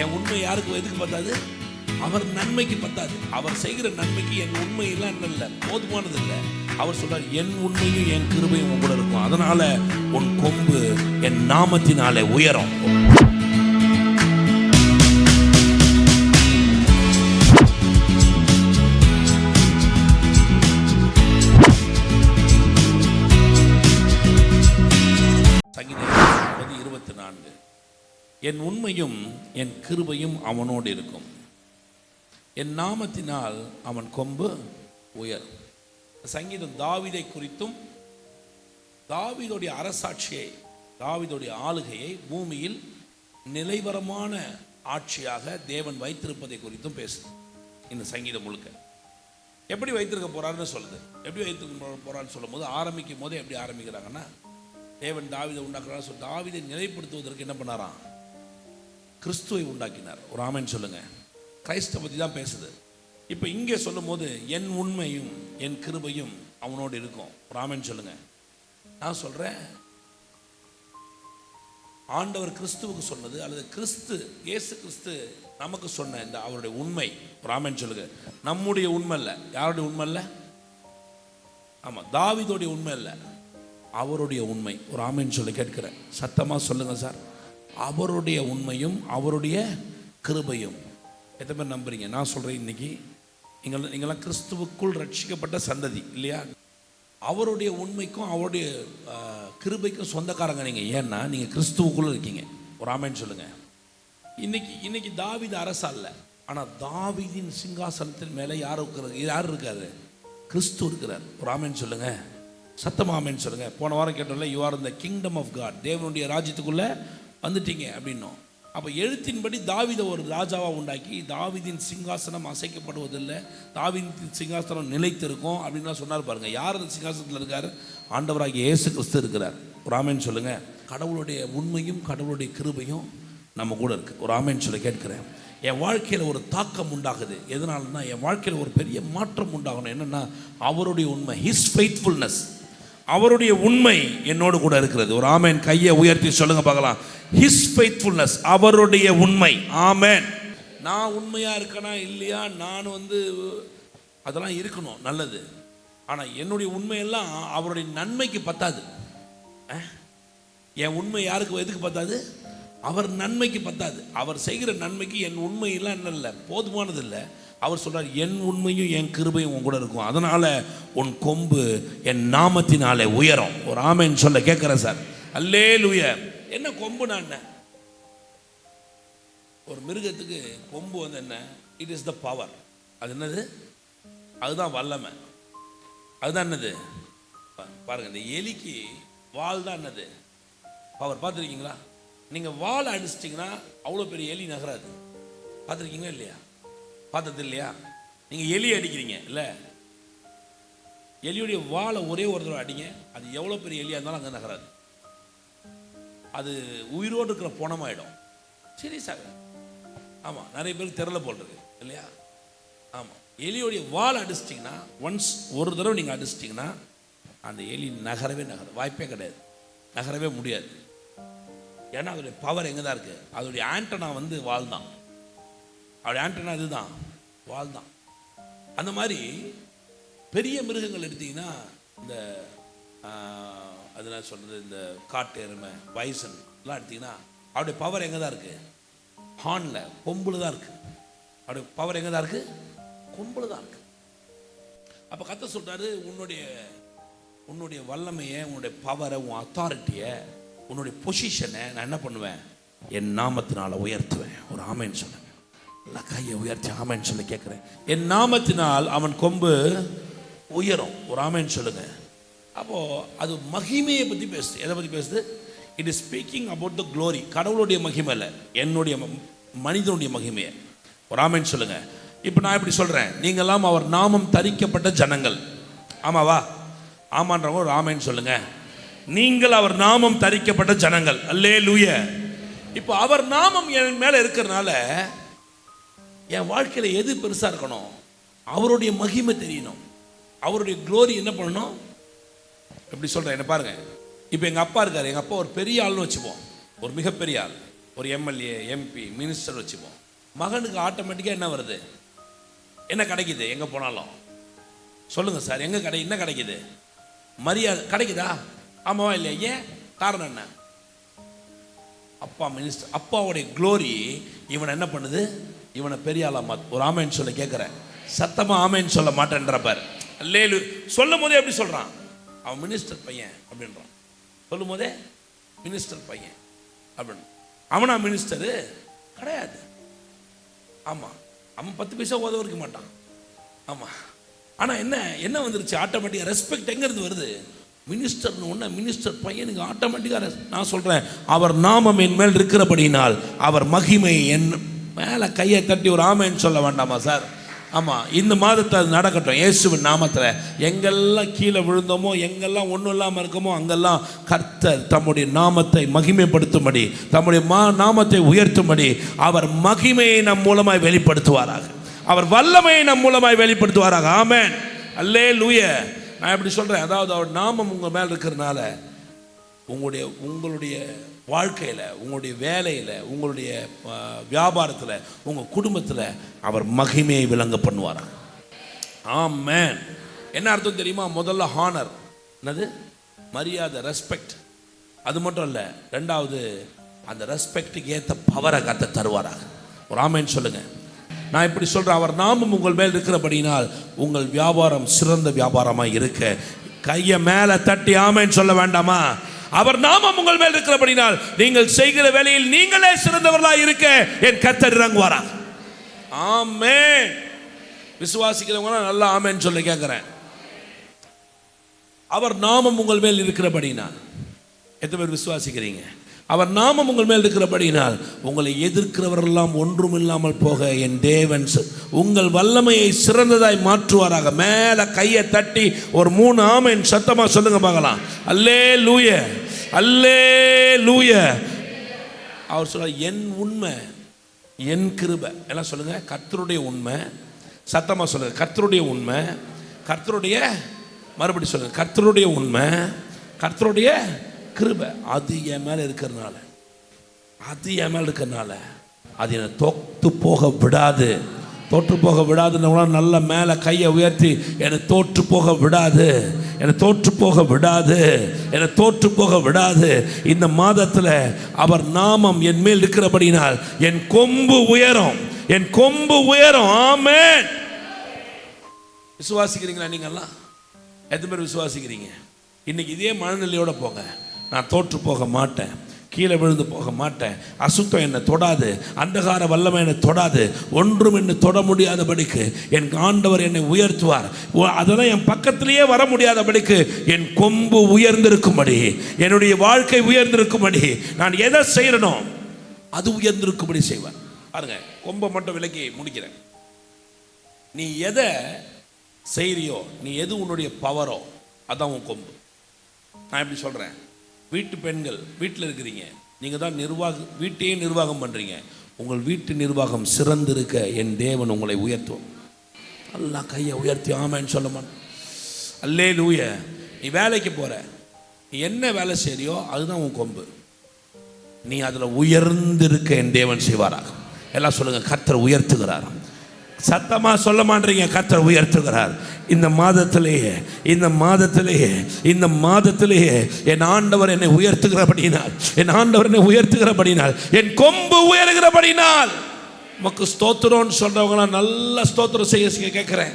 என் உண்மை யாருக்கு எதுக்கு பத்தாது? அவர் நன்மைக்கு பத்தாது. அவர் செய்கிற நன்மைக்கு என் உண்மையெல்லாம் என்ன இல்லை, போதுமானது இல்லை. அவர் சொல்றார், என் உண்மையும் என் கிருபையும் உன் கூட இருக்கும். அதனால உன் கொம்பு என் நாமத்தினாலே உயரும். சங்கீதம் 24, என் உண்மையும் என் கிருபையும் அவனோடு இருக்கும், என் நாமத்தினால் அவன் கொம்பு உயரும். சங்கீதம் தாவீதை குறித்தும் தாவீதுடைய அரசாட்சியை, தாவீதுடைய ஆளுகையை பூமியில் நிலைவரமான ஆட்சியாக தேவன் வைத்திருப்பதை குறித்தும் பேசுது இந்த சங்கீதம் முழுக்க. எப்படி வைத்திருக்க போறாருன்னு சொல்லுது. எப்படி வைத்திருக்க போறான்னு சொல்லும் போது ஆரம்பிக்கும் போதே எப்படி ஆரம்பிக்கிறாங்கன்னா, தேவன் தாவீதை உண்டாக்குறாரு. தாவீதை நிலைப்படுத்துவதற்கு என்ன பண்ணாராம்? கிறிஸ்துவை உண்டாக்கினார். ஒரு ஆமென் சொல்லுங்க. கிறிஸ்துவை பற்றி தான் பேசுது. இப்போ இங்கே சொல்லும் போது என் உண்மையும் என் கிருபையும் அவனோடு இருக்கும். ஒரு ஆமென் சொல்லுங்க. நான் சொல்றேன், ஆண்டவர் கிறிஸ்துவுக்கு சொன்னது அல்லது கிறிஸ்து இயேசு கிறிஸ்து நமக்கு சொன்ன இந்த அவருடைய உண்மை, ஒரு ஆமென் சொல்லுங்க. நம்முடைய உண்மை இல்லை. யாருடைய உண்மை இல்லை? ஆமா, தாவீதுடைய உண்மை இல்லை, அவருடைய உண்மை. ஒரு ஆமென் சொல்லி கேட்கிறேன். சத்தமா சொல்லுங்க சார். அவருடைய உண்மையும் அவருடைய கிருபையும். எத்தனை பேர் நம்புறீங்க? நான் சொல்றேன், இன்னைக்கு நீங்களாம் கிறிஸ்துவுக்குள் ரட்சிக்கப்பட்ட சந்ததி இல்லையா? அவருடைய உண்மைக்கும் அவருடைய கிருபைக்கும் சொந்தக்காரங்க நீங்க. ஏன்னா நீங்க கிறிஸ்துவுக்குள்ள இருக்கீங்க. ஒரு ஆமென் சொல்லுங்க. இன்னைக்கு தாவீது அரசா இல்லை, ஆனா தாவீதின் சிங்காசனத்தின் மேலே யார் இருக்காரு? கிறிஸ்து இருக்கிறார். ஒரு ஆமென் சொல்லுங்க. சத்தமா ஆமென் சொல்லுங்க. போன வாரம் கேட்டோம்ல, யூ ஆர் இந்த கிங்டம் ஆஃப் காட், தேவனுடைய ராஜ்யத்துக்குள்ள வந்துட்டீங்க அப்படின்னும். அப்போ எழுத்தின்படி தாவீதை ஒரு ராஜாவாக உண்டாக்கி, தாவீதின் சிங்காசனம் அசைக்கப்படுவதில்லை, தாவீதின் சிங்காசனம் நிலைத்திருக்கும் அப்படின்லாம் சொன்னார் பாருங்க. யார் அந்த சிங்காசனத்தில் இருக்கார்? ஆண்டவராகிய இயேசு கிறிஸ்து இருக்கிறார். ஒரு ஆமென் சொல்லுங்க. கடவுளுடைய உண்மையும் கடவுளுடைய கிருபையும் நம்ம கூட இருக்கு. ஒரு ஆமென் சொல்ல கேட்கிறேன். என் வாழ்க்கையில் ஒரு தாக்கம் உண்டாகுது. எதனாலன்னா, என் வாழ்க்கையில் ஒரு பெரிய மாற்றம் உண்டாகணும். என்னன்னா, அவருடைய உண்மை, ஹிஸ் ஃபெய்த்ஃபுல்னஸ், அவருடைய உண்மை என்னோடு கூட இருக்கிறது. ஒரு ஆமென். கையை உயர்த்தி சொல்லுங்க பார்க்கலாம். ஹிஸ் ஃபெய்த்ஃபுல்னஸ், அவருடைய உண்மை. ஆமென். நான் உண்மையா இருக்கனா இல்லையா, நான் அதெல்லாம் இருக்கணும், நல்லது. ஆனால் என்னுடைய உண்மையெல்லாம் அவருடைய நன்மைக்கு பத்தாது. என் உண்மை யாருக்கு எதுக்கு பத்தாது? அவர் நன்மைக்கு பத்தாது. அவர் செய்கிற நன்மைக்கு என் உண்மையெல்லாம் என்ன இல்லை, போதுமானது இல்லை. அவர் சொல்றார், என் உண்மையும் என் கிருபையும் உன் கூட இருக்கும். அதனால உன் கொம்பு என் நாமத்தினாலே உயரும். ஒரு ஆமென் சொல்ல கேட்கிறேன் சார். அல்லேலூயா. என்ன கொம்புனா என்ன? ஒரு மிருகத்துக்கு கொம்பு என்ன? It is the power. அது என்னது? அதுதான் வல்லமை. அதுதான் என்னது? பாருங்க, இந்த எலிக்கு வால் தான் என்னது? பவர். பார்த்துருக்கீங்களா? நீங்க வால் அடிச்சிட்டிங்கன்னா அவ்வளோ பெரிய எலி நகராது. பார்த்துருக்கீங்களா இல்லையா? பார்த்தது இல்லையா? நீங்க எலி அடிக்கிறீங்க இல்லை, எலியுடைய வாழை ஒரே ஒரு தடவை அடிங்க, அது எவ்வளோ பெரிய எலியாக இருந்தாலும் அங்கே நகராது. அது உயிரோடு இருக்கிற பணமாயிடும். சீரியஸாக. ஆமாம், நிறைய பேருக்கு தெரியல போல் இருக்கு இல்லையா? ஆமாம், எலியோடைய வாழை அடிச்சிட்டிங்கன்னா, ஒன்ஸ் ஒரு தடவை நீங்கள் அடிச்சிட்டிங்கன்னா அந்த எலி நகரவே வாய்ப்பே கிடையாது, நகரவே முடியாது. ஏன்னா அதோடைய பவர் எங்கே தான் இருக்குது? அதோடைய ஆண்டனா வால் தான். அவருடைய ஆண்டனா இதுதான், வால் தான். அந்த மாதிரி பெரிய மிருகங்கள் எடுத்தீங்கன்னா, இந்த அதெல்லாம் சொல்கிறது, இந்த காட்டு எருமை, பைசன் எல்லாம் எடுத்தீங்கன்னா அவருடைய பவர் எங்கே தான் இருக்குது? ஹார்னில், கொம்புல தான் இருக்குது. அவருடைய பவர் எங்கே தான் இருக்குது? கொம்புல தான் இருக்குது. அப்போ கர்த்தர் சொல்கிறாரு, உன்னுடைய வல்லமையை, உன்னுடைய பவரை, உன் அத்தாரிட்டியை, உன்னுடைய பொசிஷனை நான் என்ன பண்ணுவேன்? என் நாமத்தினால் உயர்த்துவேன். ஒரு ஆமென் சொல்லுங்க. கையை உயர்த்தி ஆமென் சொல்லி கேட்கிறேன். என் நாமத்தினால் அவன் கொம்பு உயரும். ஒரு ஆமென் சொல்லுங்க. அப்போ அது மகிமையை பற்றி பேசுது. எதை பற்றி பேசுது? It is speaking about the glory. கடவுளுடைய மகிமை இல்லை, என்னுடைய மனிதனுடைய மகிமையை. ஒரு ஆமென் சொல்லுங்க. இப்போ நான் இப்படி சொல்றேன், நீங்களாம் அவர் நாமம் தரிக்கப்பட்ட ஜனங்கள். ஆமாவா? ஆமான்றவங்க ஒரு ஆமென் சொல்லுங்க. நீங்கள் அவர் நாமம் தரிக்கப்பட்ட ஜனங்கள். அல்லேலூயா. இப்போ அவர் நாமம் என் மேல இருக்கிறதுனால என் வாழ்க்கையில் எது பெருசாக இருக்கணும்? அவருடைய மகிமை தெரியணும், அவருடைய க்ளோரி என்ன பண்ணணும்? எப்படி சொல்கிறேன் என்ன பாருங்க. இப்போ எங்கள் அப்பா இருக்கார், எங்கள் அப்பா ஒரு பெரிய ஆள்னு வச்சுப்போம், ஒரு மிகப்பெரிய ஆள், ஒரு எம்எல்ஏ, எம்பி, மினிஸ்டர் வச்சுப்போம். மகனுக்கு ஆட்டோமேட்டிக்காக என்ன வருது? என்ன கிடைக்குது? எங்கே போனாலும் சொல்லுங்கள் சார், எங்கே என்ன கிடைக்குது? மரியாதை கிடைக்குதா? ஆமாவா இல்லையா? ஏன்? காரணம் என்ன? அப்பா மினிஸ்டர், அப்பாவுடைய க்ளோரி இவனை என்ன பண்ணுது? இவனை பெரிய ஆளா மாத்து. ஒரு ஆமேன்னு சொல்ல கேட்குறேன், சத்தமாக ஆமேன்னு சொல்ல மாட்டேன்றப்பார். அல்லேலு சொல்லும் போதே எப்படி சொல்கிறான்? அவன் மினிஸ்டர் பையன் அப்படின்றான். சொல்லும் போதே மினிஸ்டர் பையன் அப்படின்னு. அவனா மினிஸ்டரு கிடையாது. ஆமாம், அவன் 10 பைசா உதவிருக்க மாட்டான். ஆமாம், ஆனால் என்ன வந்துருச்சு? ஆட்டோமேட்டிக்காக ரெஸ்பெக்ட் எங்கேருந்து வருது? மினிஸ்டர்னு ஒன்று, மினிஸ்டர் பையனுக்கு ஆட்டோமேட்டிக்காக நான் சொல்கிறேன், அவர் நாமம் என் மேல் இருக்கிறபடினால் அவர் மகிமை என் மேலே கையை தட்டி ஒரு ஆமைன்னு சொல்ல வேண்டாமா சார்? ஆமாம், இந்த மாதத்தை அது நடக்கட்டும் இயேசுவின் நாமத்தில். எங்கெல்லாம் கீழே விழுந்தோமோ, எங்கெல்லாம் ஒன்றும் இல்லாமல் இருக்கமோ, அங்கெல்லாம் கர்த்தர் தம்முடைய நாமத்தை மகிமைப்படுத்தும்படி, தம்முடைய நாமத்தை உயர்த்தும்படி அவர் மகிமையை நம் மூலமாய் வெளிப்படுத்துவாராக. அவர் வல்லமையை நம் மூலமாய் வெளிப்படுத்துவாராக. ஆமென், அல்லேலூயா. நான் எப்படி சொல்கிறேன், அதாவது அவர் நாமம் உங்கள் மேல் இருக்கிறதுனால உங்களுடைய வாழ்க்கையில், உங்களுடைய வேலையில், உங்களுடைய வியாபாரத்தில், உங்கள் குடும்பத்தில் அவர் மகிமையை விளங்க பண்ணுவார். ஆமென். என்ன அர்த்தம் தெரியுமா? முதல்ல ஹானர், என்னது? மரியாதை, ரெஸ்பெக்ட். அது மட்டும் இல்லை, ரெண்டாவது அந்த ரெஸ்பெக்டுக்கு ஏற்ற பவரை கத்த தருவாராக. ஒரு ஆமென் சொல்லுங்க. நான் இப்படி சொல்கிறேன், அவர் நாமம் உங்கள் மேல் இருக்கிறபடினால் உங்கள் வியாபாரம் சிறந்த வியாபாரமாக இருக்க கையை மேலே தட்டி ஆமென் சொல்ல வேண்டாமா? அவர் நாமம் உங்கள் மேல் இருக்கிறபடினால் நீங்கள் செய்கிற வேலையில் நீங்களே சிறந்தவர்களாக இருக்க என் கர்த்தர் இறங்குவாரா. ஆமென். விசுவாசிக்கிறவங்க நல்லா ஆமென் சொல்ல கேட்கிறேன். அவர் நாமம் உங்கள் மேல் இருக்கிறபடினால், எத்தனை பேர் விசுவாசிக்கிறீங்க? அவர் நாமம் உங்கள் மேல் இருக்கிறபடினால் உங்களை எதிர்க்கிறவரெல்லாம் ஒன்றும் இல்லாமல் போக என் தேவன் உங்கள் வல்லமையை சிறந்ததாய் மாற்றுவாராக. மேலே கையை தட்டி ஒரு 3 ஆமென் சத்தமாக சொல்லுங்க பார்க்கலாம். அல்லேலூயா, அல்லேலூயா. அவர் சொல்ல, என் உண்மை, என் கிருபை. எல்லாம் சொல்லுங்க, கர்த்தருடைய உண்மை. சத்தமாக சொல்லுங்க, கர்த்தருடைய உண்மை, கர்த்தருடைய, மறுபடி சொல்லுங்க, கர்த்தருடைய உண்மை, கர்த்தருடைய கிருபை. அது என் மேலே இருக்கிறதுனால, அது என் மேலே இருக்கிறதுனால அது என்னை தோற்று போக விடாது. தோற்று போக விடாதுன்னா நல்ல மேலே கையை உயர்த்தி, என்னை தோற்று போக விடாது, என்னை தோற்று போக விடாது, என்னை தோற்று போக விடாது. இந்த மாதத்தில் அவர் நாமம் என் மேல் இருக்கிறபடினால் என் கொம்பு உயரும், என் கொம்பு உயரும். ஆமென். விசுவாசிக்கிறீங்களா? நீங்கள்லாம் எத்தனை பேர் விசுவாசிக்கிறீங்க? இன்னைக்கு இதே மனநிலையோடு போங்க. நான் தோற்று போக மாட்டேன், கீழே விழுந்து போக மாட்டேன், அசுத்தம் என்னை தொடாது, அந்தகார வல்லமை என்னை தொடாது, ஒன்றும் என்னை தொட முடியாதபடிக்கு என் ஆண்டவர் என்னை உயர்த்துவார். அதெல்லாம் என் பக்கத்திலேயே வர முடியாதபடிக்கு என் கொம்பு உயர்ந்திருக்கும்படி, என்னுடைய வாழ்க்கை உயர்ந்திருக்கும்படி, நான் எதை செய்யறனோ அது உயர்ந்திருக்கும்படி செய்வார். பாருங்க, கொம்பை மட்டும் விலக்கி முடிக்கிறேன். நீ எதை செய்கிறியோ, நீ எது உன்னுடைய பவரோ அதான் உன் கொம்பு. நான் எப்படி சொல்கிறேன், வீட்டு பெண்கள் வீட்டில் இருக்கிறீங்க, நீங்கள் தான் வீட்டையே நிர்வாகம் பண்ணுறீங்க. உங்கள் வீட்டு நிர்வாகம் சிறந்திருக்க என் தேவன் உங்களை உயர்த்துவோம். நல்லா கையை உயர்த்தி ஆமென்னு சொல்ல மாட்டேன். அல்லேலூயா. நீ வேலைக்கு போகிற, நீ என்ன வேலை செய்றியோ அதுதான் உன் கொம்பு. நீ அதில் உயர்ந்திருக்க என் தேவன் செய்வாராக. எல்லாம் சொல்லுங்கள், கர்த்தர் உயர்த்துகிறார். சத்தமாக சொல்ல மாட்டீங்க, கர்த்தர் உயர்த்துகிறார். இந்த மாதத்திலேயே, இந்த மாதத்திலேயே, இந்த மாதத்திலேயே என் ஆண்டவர் என்னை உயர்த்துகிறபடினால், என் ஆண்டவர் என்னை உயர்த்துகிறபடினால், என் கொம்பு உயர்கிறபடினால் உமக்கு ஸ்தோத்திரம்னு சொல்றவங்களாம் நல்ல ஸ்தோத்திரம் செய்ய கேட்கிறேன்.